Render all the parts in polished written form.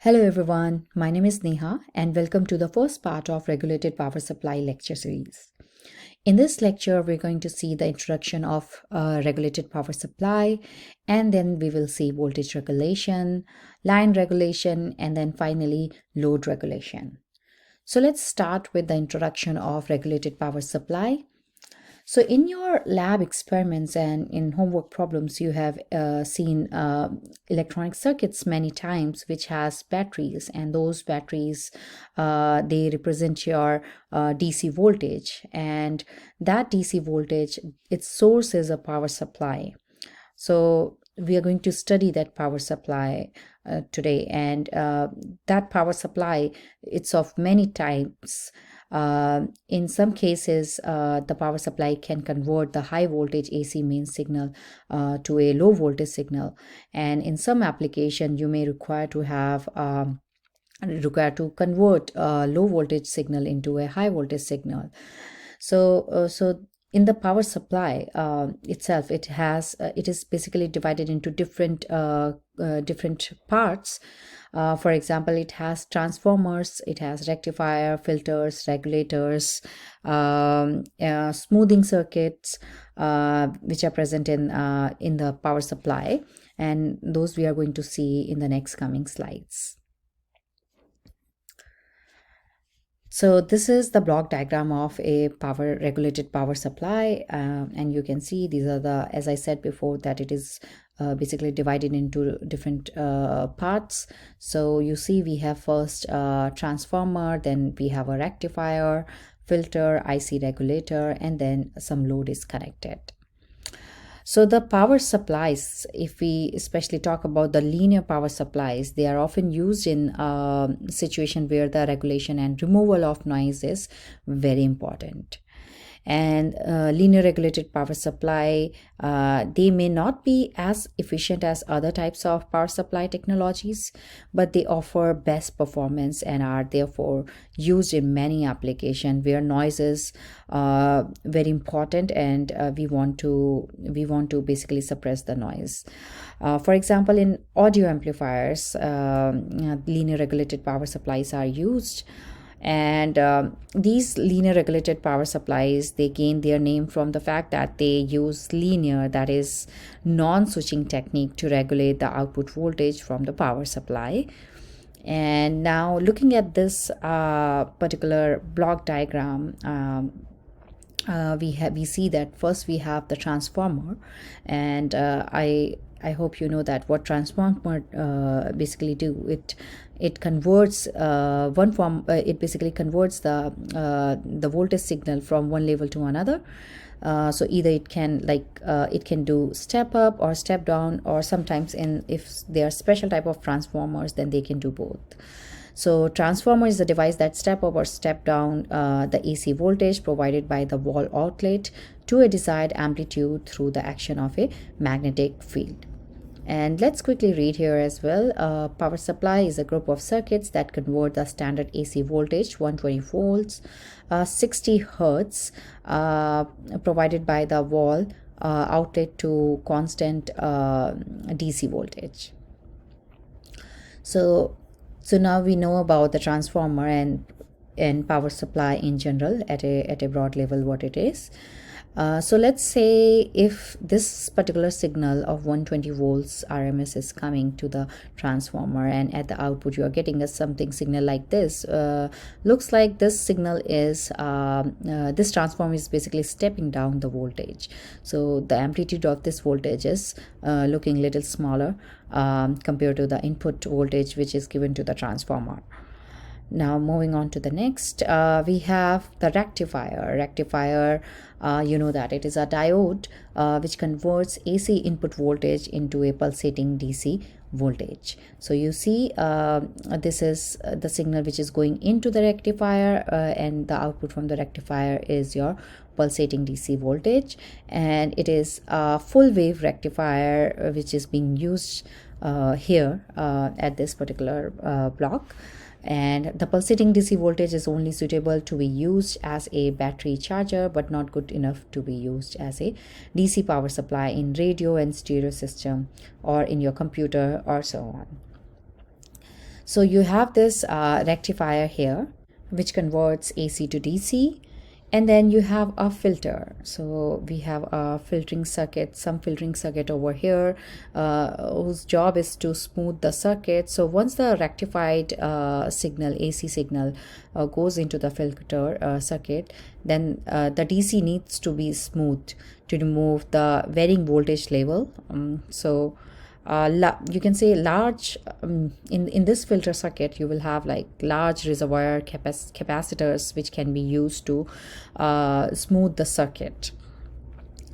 Hello everyone, my name is Neha and welcome to the first part of Regulated Power Supply lecture series. In this lecture, we're going to see the introduction of regulated power supply, and then we will see voltage regulation, line regulation, and then finally load regulation. So let's start with the introduction of regulated power supply. So in your lab experiments and in homework problems, you have seen electronic circuits many times, which has batteries, and those batteries, they represent your DC voltage, and that DC voltage, its source is a power supply. So we are going to study that power supply today, and that power supply, it's of many types. In some cases, the power supply can convert the high voltage AC main signal to a low voltage signal, and in some application, you may require to convert a low voltage signal into a high voltage signal. So in the power supply itself, it is basically divided into different parts. For example, it has transformers, it has rectifier, filters, regulators, smoothing circuits, which are present in the power supply, and those we are going to see in the next coming slides. So this is the block diagram of a regulated power supply, and you can see these are as I said before, that it is basically divided into different parts. So you see we have first a transformer, then we have a rectifier, filter, IC regulator, and then some load is connected. So the power supplies, if we especially talk about the linear power supplies, they are often used in a situation where the regulation and removal of noise is very important. And linear regulated power supply, they may not be as efficient as other types of power supply technologies, but they offer best performance and are therefore used in many applications where noise is very important, and we want to basically suppress the noise. For example, in audio amplifiers, linear regulated power supplies are used. And these linear regulated power supplies, they gain their name from the fact that they use linear, that is non-switching technique, to regulate the output voltage from the power supply. And now looking at this particular block diagram, we see that first we have the transformer, and I hope you know that what transformer basically do. It converts it basically converts the voltage signal from one level to another. So either it can do step up or step down, or sometimes if they are special type of transformers, then they can do both. So transformer is a device that step up or step down the AC voltage provided by the wall outlet to a desired amplitude through the action of a magnetic field. And let's quickly read here as well. Power supply is a group of circuits that convert the standard AC voltage 120 volts, 60 hertz, provided by the wall outlet to constant DC voltage. So now we know about the transformer and power supply in general at a broad level what it is. So let's say if this particular signal of 120 volts RMS is coming to the transformer, and at the output you are getting something signal like this. Looks like this signal is this transformer is basically stepping down the voltage. So the amplitude of this voltage is looking a little smaller compared to the input voltage which is given to the transformer. Now moving on to the next, we have the rectifier. Rectifier, you know that it is a diode which converts AC input voltage into a pulsating DC voltage. So you see this is the signal which is going into the rectifier, and the output from the rectifier is your pulsating DC voltage, and it is a full wave rectifier which is being used here at this particular block. And the pulsating DC voltage is only suitable to be used as a battery charger, but not good enough to be used as a DC power supply in radio and stereo system or in your computer or so on. So you have this rectifier here, which converts AC to DC, and then you have a filter. So we have a filtering circuit, some filtering circuit over here, whose job is to smooth the circuit. So once the rectified signal, AC signal, goes into the filter circuit, then the DC needs to be smoothed to remove the varying voltage level. You can say large, in this filter circuit you will have like large reservoir capacitors which can be used to smooth the circuit.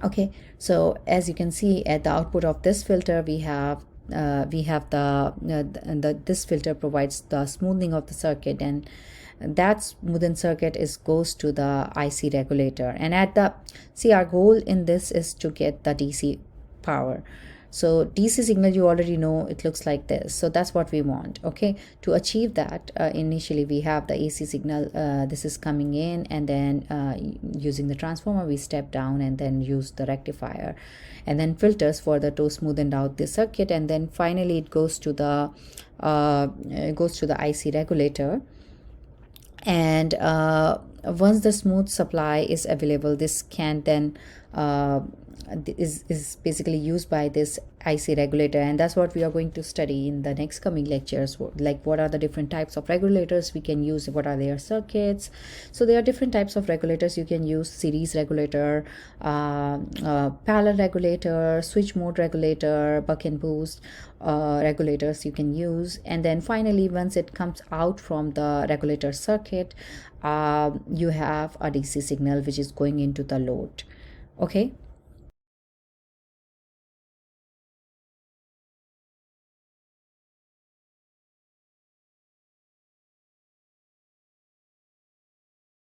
Okay, so as you can see at the output of this filter, we have this filter provides the smoothing of the circuit, and that smoothened circuit goes to the IC regulator. And our goal in this is to get the DC power. So DC signal, you already know it looks like this, so that's what we want. Okay, to achieve that, initially we have the AC signal, this is coming in, and then using the transformer we step down and then use the rectifier and then filters further to smoothen out the circuit, and then finally it goes to the IC regulator. And once the smooth supply is available, this can then is basically used by this IC regulator, and that's what we are going to study in the next coming lectures. Like, what are the different types of regulators we can use, what are their circuits. So there are different types of regulators you can use: series regulator, parallel regulator, switch mode regulator, buck and boost regulators you can use. And then finally, once it comes out from the regulator circuit, you have a DC signal which is going into the load. Okay,